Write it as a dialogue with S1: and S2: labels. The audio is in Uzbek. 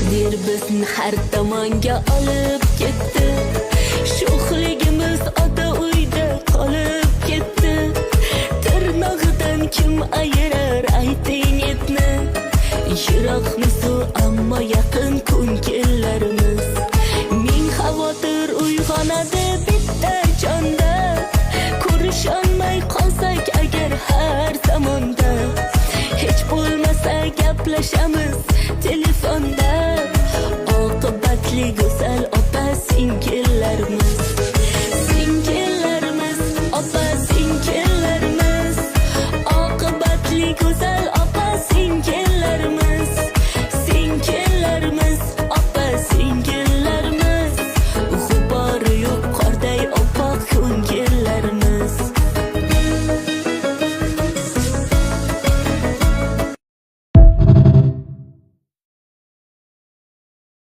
S1: Taqdir bizni har tomonga olib ketdi. Sho'xligimiz ota uyda qolib ketdi. Tirnog'idan kim ayirar ayting etni. Yiroqmiz ammo yaqin ko'ngillarimiz. Ming xavotir uyg'onadi bitta jonda. Ko'risholmay qolsak agar har zamonda, hech bo'lmasa gaplashamiz telefonda. Oqibatli go'zal